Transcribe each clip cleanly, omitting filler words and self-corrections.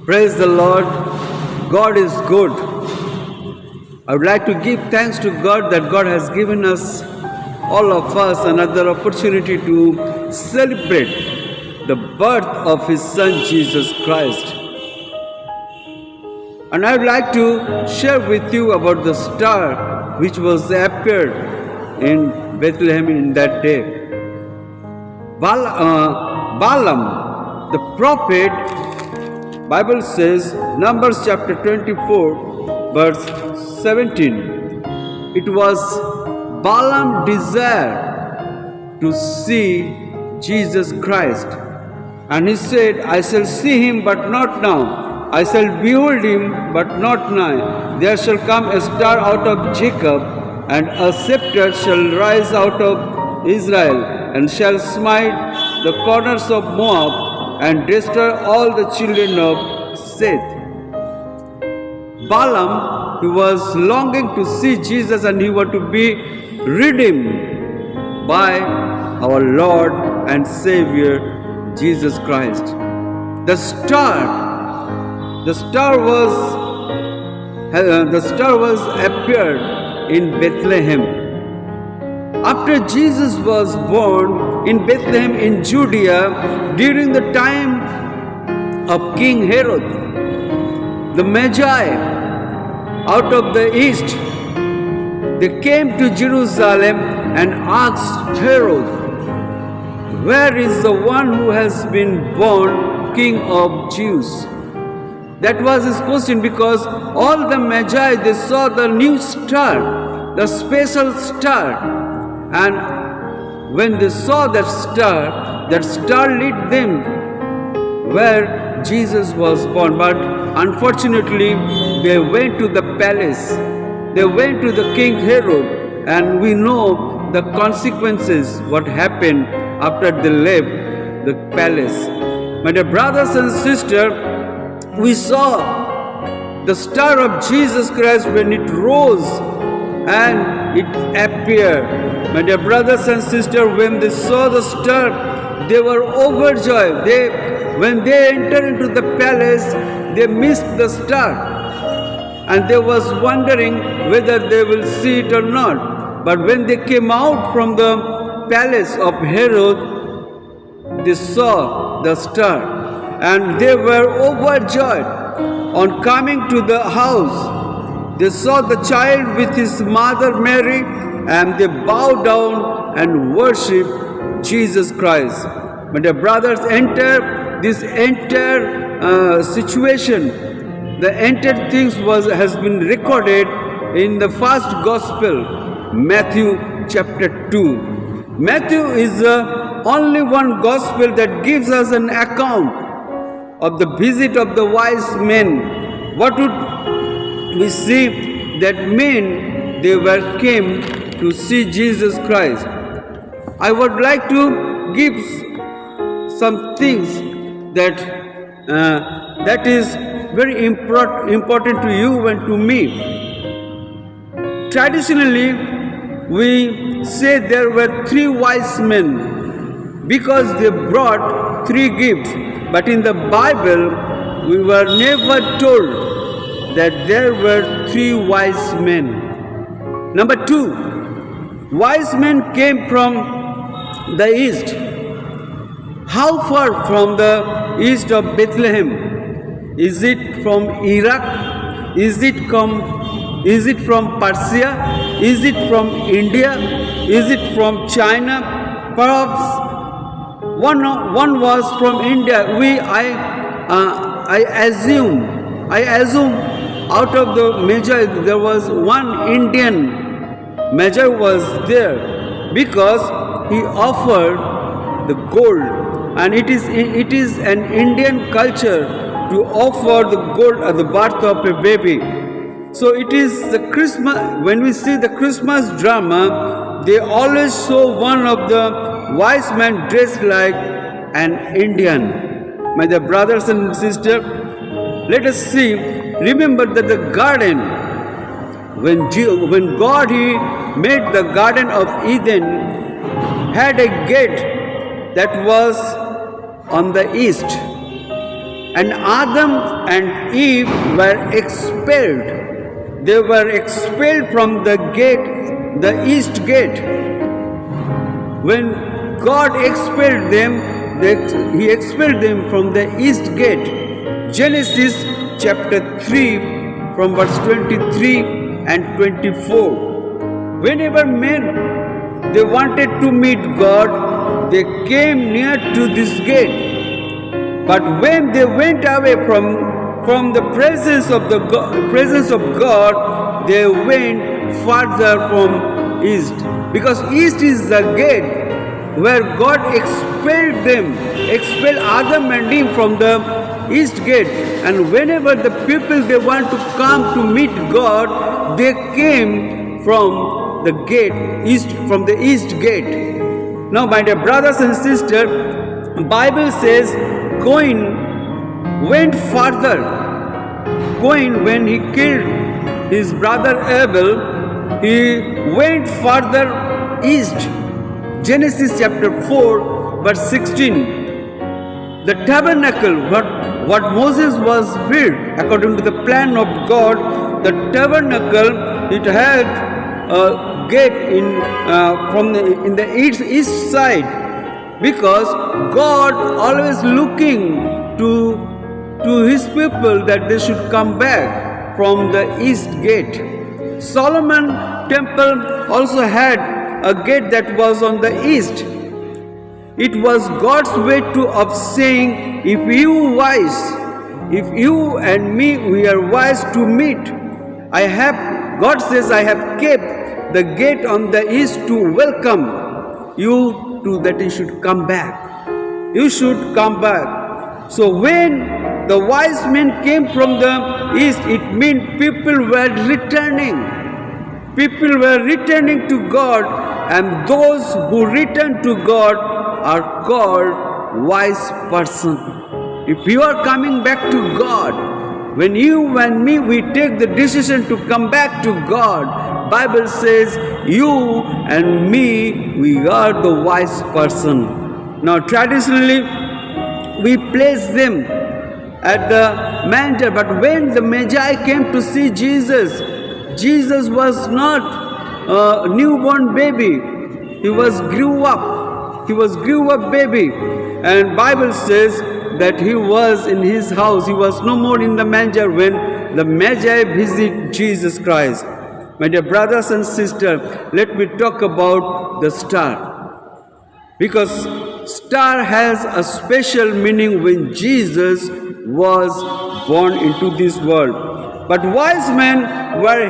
Praise the Lord. God is good. I would like to give thanks to God that God has given us, all of us, another opportunity to celebrate the birth of His Son Jesus Christ. And I would like to share with you about the star which was appeared in Bethlehem in that day. Balaam, the prophet, Bible says, Numbers chapter 24, verse 17. It was Balaam's desire to see Jesus Christ. And he said, I shall see him, but not now. I shall behold him, but not now. There shall come a star out of Jacob, and a scepter shall rise out of Israel, and shall smite the corners of Moab, and destroy all the children of Seth. Balaam, he was longing to see Jesus, and he wanted to be redeemed by our Lord and Savior Jesus Christ. The star was appeared in Bethlehem. After Jesus was born in Bethlehem in Judea during the time of King Herod, the Magi out of the east, they came to Jerusalem and asked Herod, where is the one who has been born King of Jews? That was his question, because all the Magi, they saw the new star, the special star. And when they saw that star led them where Jesus was born. But unfortunately, they went to the palace. They went to the King Herod, and we know the consequences, what happened after they left the palace. My dear brothers and sisters, we saw the star of Jesus Christ when it rose and it appeared. My dear brothers and sisters, when they saw the star, they were overjoyed. When they entered into the palace, they missed the star, and they was wondering whether they will see it or not. But when they came out from the palace of Herod, they saw the star, and they were overjoyed. On coming to the house, they saw the child with his mother Mary, and they bowed down and worshiped Jesus Christ. But the brothers enter this entire situation. The entire things has been recorded in the first gospel, Matthew chapter 2. Matthew is the only one gospel that gives us an account of the visit of the wise men. What would we see? That men, they came to see Jesus Christ. I would like to give some things that is very important to you and to me. Traditionally, we say there were 3 wise men because they brought 3 gifts. But in the Bible, we were never told that there were 3 wise men. Number 2, wise men came from the east. How far from the east of Bethlehem? Is it from Iraq? Is it from Persia? Is it from India? Is it from China? Perhaps one was from India. I assume out of the Magi there was one Indian Magi was there, because he offered the gold, and it is an Indian culture to offer the gold at the birth of a baby. So it is the Christmas. When we see the Christmas drama, they always show one of the wise men dressed like an Indian. My dear brothers and sisters, let us see. Remember that the garden, when God He made the Garden of Eden, had a gate that was on the east, and Adam and Eve were expelled. They were expelled from the gate, the east gate. When God expelled them, He expelled them from the east gate. Genesis chapter 3 from verse 23 and 24. Whenever men they wanted to meet God, they came near to this gate. But when they went away from the presence of God, they went farther from east. Because east is the gate where God expelled Adam and Eve from the east gate. And whenever the people they want to come to meet God, they came from the east gate. Now, my dear brothers and sisters, Bible says Cain went farther. Cain, when he killed his brother Abel, he went farther east. Genesis chapter 4 verse 16. The tabernacle, what Moses was built according to the plan of God, the tabernacle, it had a gate in the east side, because God always looking to His people that they should come back from the east gate. Solomon temple also had a gate that was on the east. It was God's way of saying, if you and me, we are wise to meet. God says, I have kept the gate on the east to welcome you to that you should come back. You should come back. So when the wise men came from the east, it meant people were returning. People were returning to God, and those who return to God are called wise person. If you are coming back to God, when you and me, we take the decision to come back to God, Bible says you and me, we are the wise person. Now traditionally, we place them at the manger, but when the Magi came to see Jesus, Jesus was not a newborn baby. He was grew up. He was grew up baby. And Bible says that he was in his house. He was no more in the manger when the Magi visit Jesus Christ. My dear brothers and sisters, let me talk about the star. Because star has a special meaning when Jesus was born into this world. But wise men were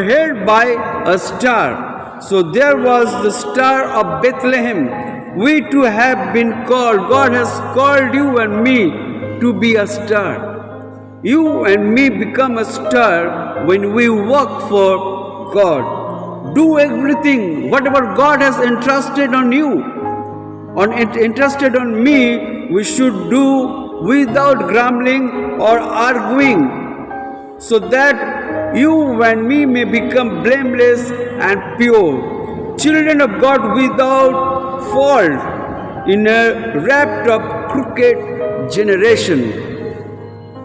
held by a star. So there was the star of Bethlehem. We too have been called. God has called you and me to be a star. You and me become a star when we work for God. Do everything, whatever God has entrusted on you, entrusted on me, we should do without grumbling or arguing, so that you and me may become blameless and pure, children of God without fault in a wrapped up crooked generation.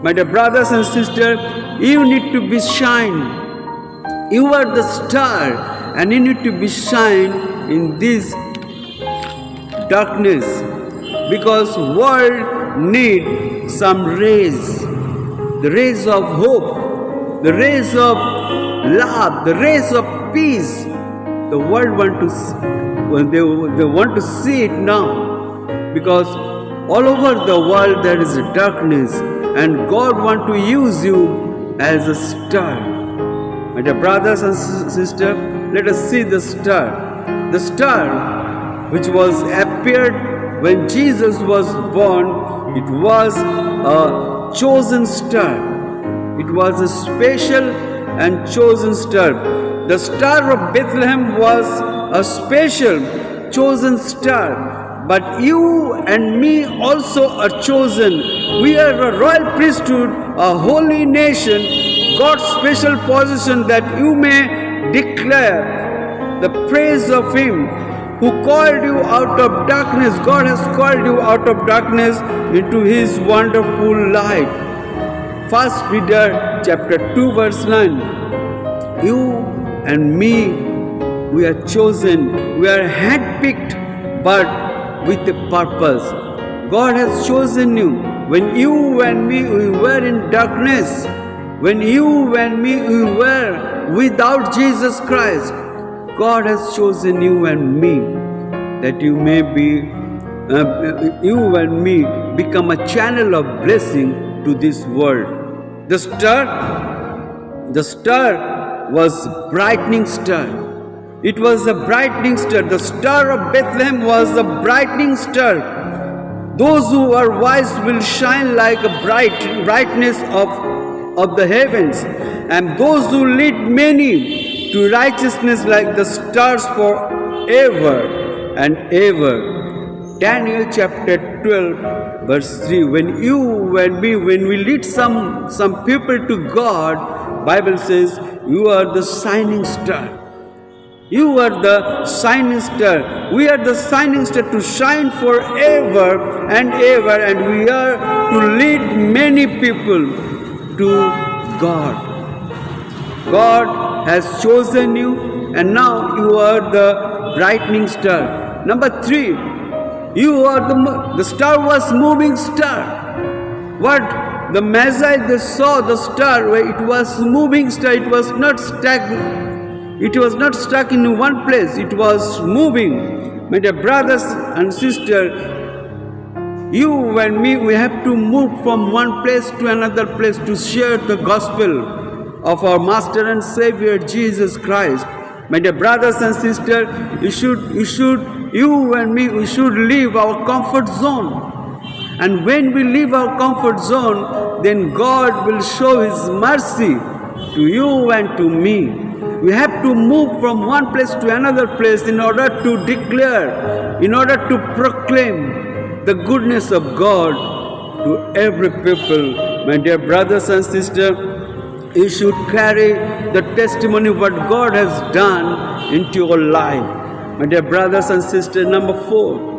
My dear brothers and sisters, you need to be shine. You are the star, and you need to be shine in this darkness, because world need some rays, the rays of hope, the rays of love, the rays of peace. The world they want to see it now, because all over the world there is a darkness, and God want to use you as a star. My dear brothers and sisters, let us see the star. The star which was appeared when Jesus was born, it was a chosen star. It was a special and chosen star. The star of Bethlehem was a special chosen star. But you and me also are chosen. We are a royal priesthood, a holy nation, God's special position, that you may declare the praise of Him. who called you out of darkness. God has called you out of darkness into His wonderful light. 1 Peter chapter 2 verse 9. You and me, we are chosen, we are handpicked, but with a purpose. God has chosen you. When you and me, we were in darkness, when you and me, we were without Jesus Christ, God has chosen you and me that you may be, you and me become a channel of blessing to this world. The star was brightening star. It was a brightening star. The star of Bethlehem was a brightening star. Those who are wise will shine like a brightness of the heavens, and those who lead many to righteousness like the stars forever and ever. Daniel chapter 12 verse 3. When you and me, when we lead some people to God, Bible says you are the shining star. You are the shining star. We are the shining star to shine forever and ever, and we are to lead many people to God. God has chosen you, and now you are the brightening star. Number 3, you are the star was moving star. What the Magi, they saw the star, it was moving star. It was not stagnant. It was not stuck in one place. It was moving. My dear brothers and sisters, you and me, we have to move from one place to another place to share the gospel of our Master and Savior Jesus Christ. My dear brothers and sisters, you and me, we should leave our comfort zone. And when we leave our comfort zone, then God will show His mercy to you and to me. We have to move from one place to another place in order to declare, in order to proclaim the goodness of God to every people. My dear brothers and sisters, you should carry the testimony of what God has done into your life. My dear brothers and sisters, number 4,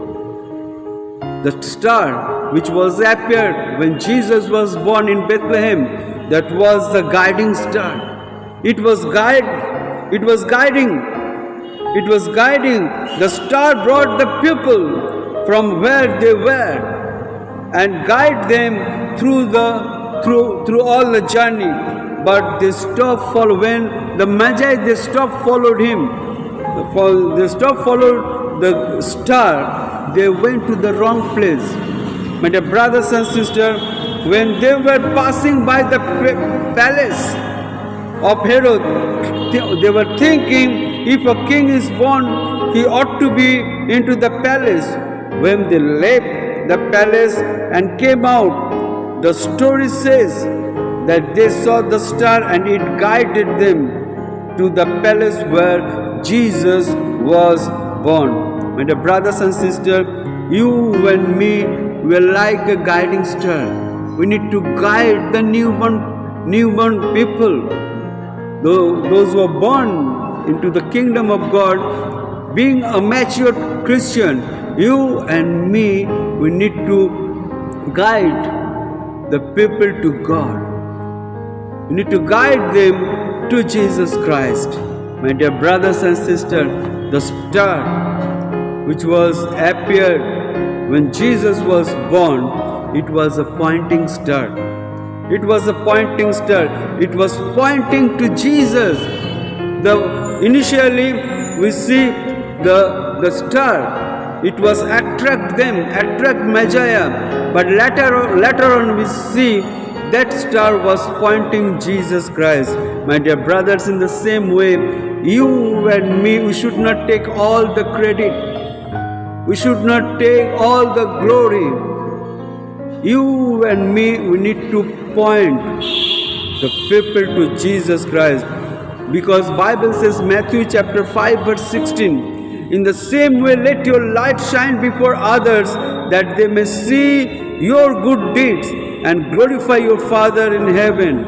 the star which was appeared when Jesus was born in Bethlehem, that was the guiding star. It was guiding. The star brought the people from where they were and guide them through all the journey. But they stopped when the Magi, they stopped followed him. They stopped followed the star. They went to the wrong place. My dear brothers and sisters, when they were passing by the palace of Herod, they were thinking, if a king is born, he ought to be into the palace. When they left the palace and came out, the story says that they saw the star and it guided them to the palace where Jesus was born. My dear brothers and sisters, you and me, we are like a guiding star. We need to guide the newborn people, those who are born into the kingdom of God. Being a mature Christian, you and me, we need to guide the people to God. We need to guide them to Jesus Christ. My dear brothers and sisters, the star which was appeared when Jesus was born, it was a pointing star. It was a pointing star. It was pointing to Jesus. Initially we see the star. It was attract Magi. But later on we see that star was pointing Jesus Christ. My dear brothers, in the same way, you and me, we should not take all the credit. We should not take all the glory. You and me, we need to point the people to Jesus Christ. Because Bible says, Matthew chapter 5 verse 16, in the same way let your light shine before others, that they may see your good deeds and glorify your Father in heaven.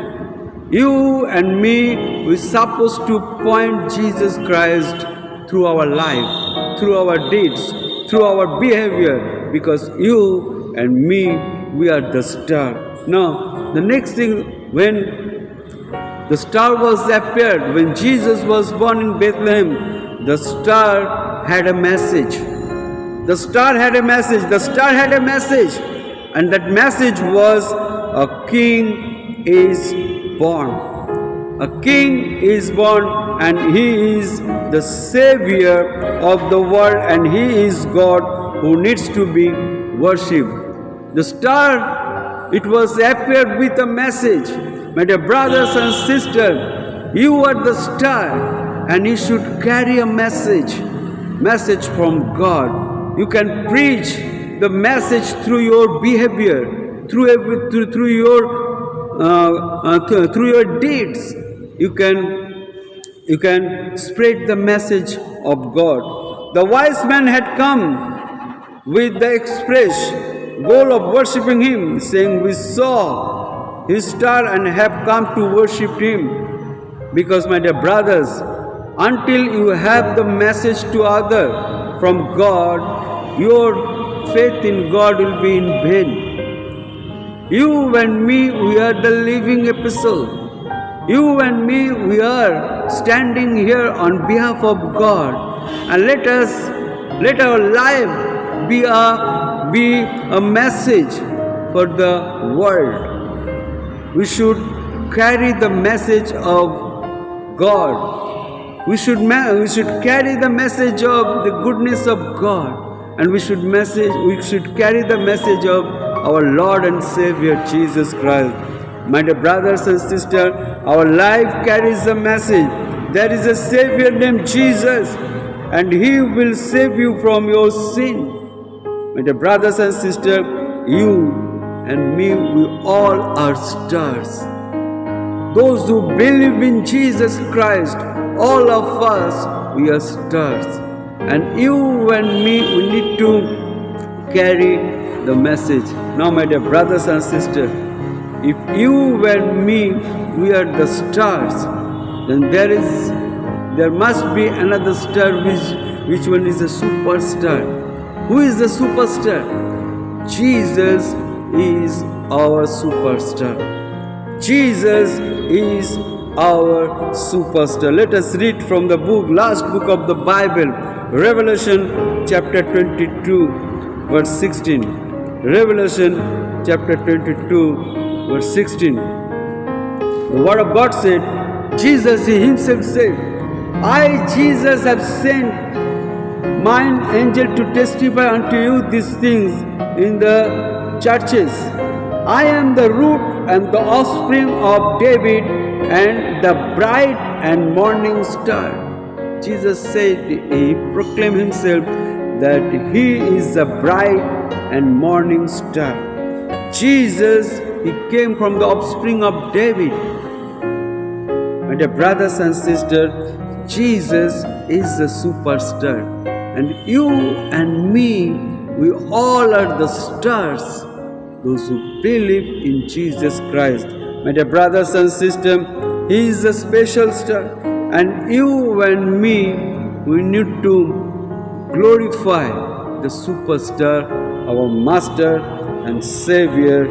You and me, we're supposed to point Jesus Christ through our life. through our deeds, through our behavior, because you and me, we are the star. Now, the next thing, when the star was appeared, when Jesus was born in Bethlehem, the star had a message. The star had a message. The star had a message. And that message was, a king is born. A king is born, and he is the savior of the world, and he is God who needs to be worshipped. The star, it was appeared with a message. My dear brothers and sisters, you are the star, and you should carry a message from God. You can preach the message through your behavior, through your deeds. You can spread the message of God. The wise men had come with the express goal of worshipping him, saying, we saw his star and have come to worship him. Because, my dear brothers, until you have the message to others from God, your faith in God will be in vain. You and me, we are the living epistle. You and me, we are standing here on behalf of God. And let our life be a message for the world. We should carry the message of God. We should carry the message of the goodness of God. And we should carry the message of our Lord and Savior Jesus Christ. My dear brothers and sisters, our life carries a message. There is a Savior named Jesus, and He will save you from your sin. My dear brothers and sisters, you and me, we all are stars. Those who believe in Jesus Christ, all of us, we are stars. And you and me, we need to carry the message. Now, my dear brothers and sisters, if you and me, we are the stars, then there must be another star, which one is a superstar. Who is the superstar? Jesus is our superstar. Jesus is our superstar. Let us read from the last book of the Bible, Revelation chapter 22, verse 16. Revelation chapter 22, verse 16. The word of God said, Jesus himself said, I, Jesus, have sent mine angel to testify unto you these things in the churches. I am the root and the offspring of David and the bright and morning star. Jesus said, he proclaimed himself that he is the bright and morning star. Jesus, he came from the offspring of David. My dear brothers and sisters, Jesus is the superstar. And you and me, we all are the stars, those who believe in Jesus Christ. My dear brothers and sisters, he is a special star. And you and me, we need to glorify the superstar, our Master and Savior,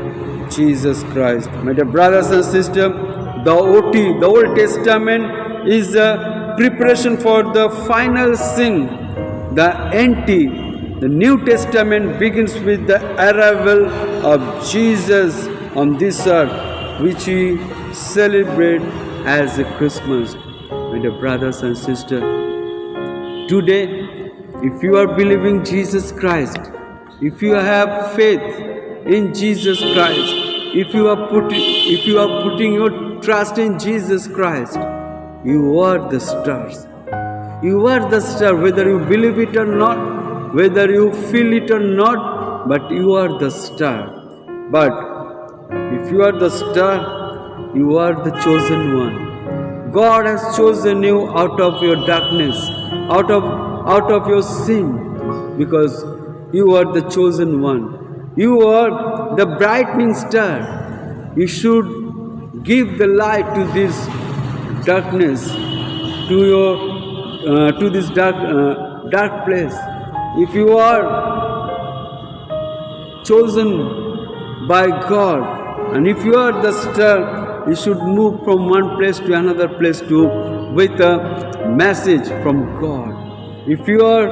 Jesus Christ. My dear brothers and sisters, the Old Testament is a preparation for the final sin, the Anti. The New Testament begins with the arrival of Jesus on this earth, which we celebrate as a Christmas. My dear brothers and sisters, today, if you are believing Jesus Christ, if you have faith in Jesus Christ, if you are putting your trust in Jesus Christ, you are the stars. You are the star, whether you believe it or not, whether you feel it or not, but you are the star. But if you are the star, you are the chosen one. God has chosen you out of your darkness, out of your sin, because you are the chosen one. You are the brightening star. You should give the light to this darkness, to this dark dark place. If you are chosen by God, and if you are the star, you should move from one place to another place with a message from God. If you are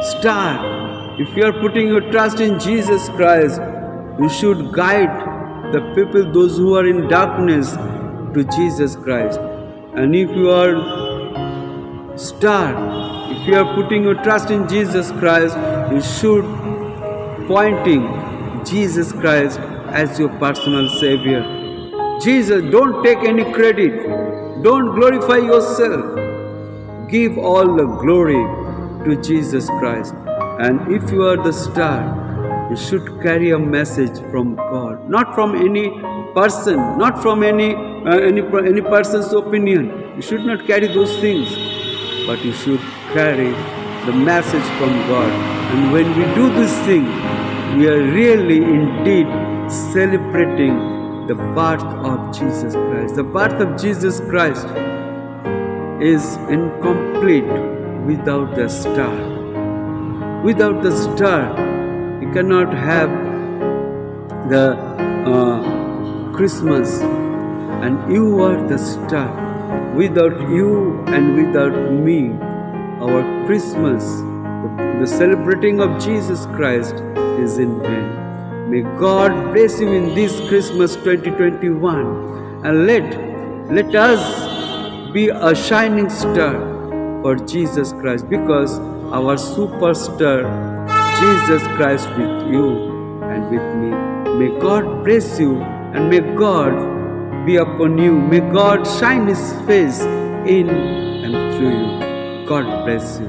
star, if you are putting your trust in Jesus Christ, you should guide the people, those who are in darkness, to Jesus Christ. And if you are star, if you are putting your trust in Jesus Christ, you should pointing Jesus Christ as your personal Savior. Jesus, don't take any credit. Don't glorify yourself. Give all the glory to Jesus Christ. And if you are the star, you should carry a message from God, not from any person, not from any person's opinion. You should not carry those things, but you should carry the message from God. And when we do this thing, we are really indeed celebrating the birth of Jesus Christ. The birth of Jesus Christ is incomplete without the star. Without the star, you cannot have the Christmas, and you are the star. Without you and without me, our Christmas, the celebrating of Jesus Christ, is in vain. May God bless you in this Christmas 2021, and let us be a shining star for Jesus Christ, because our superstar Jesus Christ with you and with me. May God bless you, and may God be upon you. May God shine His face in and through you. God bless you.